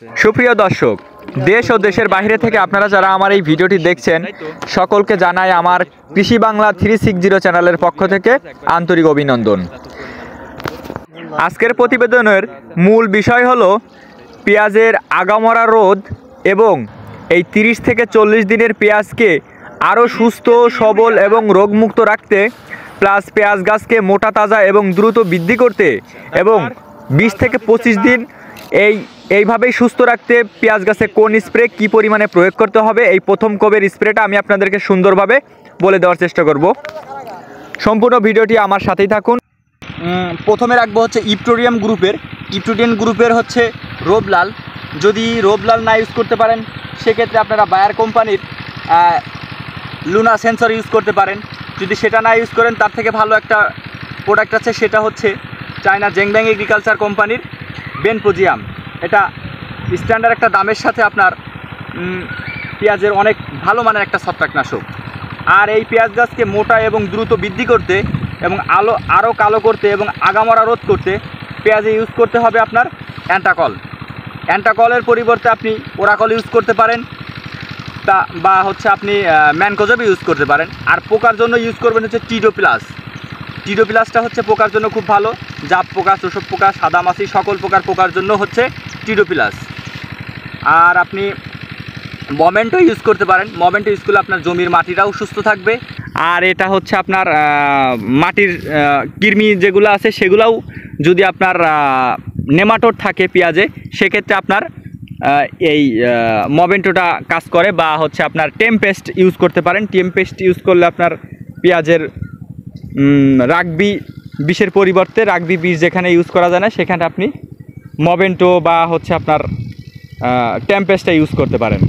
সুপ্রিয় দর্শক, দেশ ও দেশের বাইরে থেকে আপনারা যারা আমার এই ভিডিওটি দেখছেন সকলকে জানাই আমার কৃষি বাংলা 360 চ্যানেলের পক্ষ থেকে আন্তরিক অভিনন্দন। আজকের প্রতিবেদনের মূল বিষয় হলো পেঁয়াজের আগামরা রোদ এবং এই 30 থেকে 40 দিনের পেঁয়াজকে আরও সুস্থ সবল এবং রোগমুক্ত রাখতে, প্লাস পেঁয়াজ গাছকে মোটা তাজা এবং দ্রুত বৃদ্ধি করতে এবং 20 থেকে 25 দিন এইভাবেই সুস্থ রাখতে পেঁয়াজ গাছে কোন স্প্রে কী পরিমাণে প্রয়োগ করতে হবে, এই প্রথম কোবের স্প্রেটা আমি আপনাদেরকে সুন্দরভাবে বলে দেওয়ার চেষ্টা করব। সম্পূর্ণ ভিডিওটি আমার সাথেই থাকুন। প্রথমে রাখবো হচ্ছে ইপটোরিয়াম গ্রুপের হচ্ছে রোবলাল। যদি রোবলাল না ইউজ করতে পারেন সেক্ষেত্রে আপনারা বায়ার কোম্পানির লুনা সেন্সর ইউজ করতে পারেন। যদি সেটা না ইউজ করেন তার থেকে ভালো একটা প্রোডাক্ট আছে, সেটা হচ্ছে চায়না জেংব্যাং এগ্রিকালচার কোম্পানির বেনপোজিয়াম। এটা স্ট্যান্ডার্ড একটা দামের সাথে আপনার পেঁয়াজের অনেক ভালো মানের একটা ছত্রাকনাশক। আর এই পেঁয়াজ গাছকে মোটা এবং দ্রুত বৃদ্ধি করতে এবং আরও কালো করতে এবং আগামরা রোধ করতে পেঁয়াজে ইউজ করতে হবে আপনার অ্যান্টাকলের পরিবর্তে আপনি ওরাকল ইউজ করতে পারেন, বা হচ্ছে আপনি ম্যানকোজেব ইউজ করতে পারেন। আর পোকার জন্য ইউজ করবেন হচ্ছে টিডোপ্লাসটা হচ্ছে পোকার জন্য খুব ভালো। জাপ পোকা, চোষক পোকা, সাদামাছি সকল পোকার জন্য হচ্ছে টিডোপ্লাস। আর আপনি মোমেন্টো ইউজ করতে পারেন। মোমেন্টো ইউজ করলে আপনার জমির মাটিটাও সুস্থ থাকবে। আর এটা হচ্ছে আপনার মাটির কৃমি যেগুলো আছে সেগুলোও যদি আপনার নেমাটোড থাকে পেঁয়াজে, সেক্ষেত্রে আপনার এই মোমেন্টোটা কাজ করে। বা হচ্ছে আপনার টেমপেস্ট ইউজ করতে পারেন। টেমপেস্ট ইউজ করলে আপনার পেঁয়াজের রাগবি বিষের পরিবর্তে রাগবি বিষ যেখানে ইউজ করা যায় না সেখানে আপনি মোমেন্টো বা হচ্ছে আপনার টেমপেস্টটা ইউজ করতে পারেন।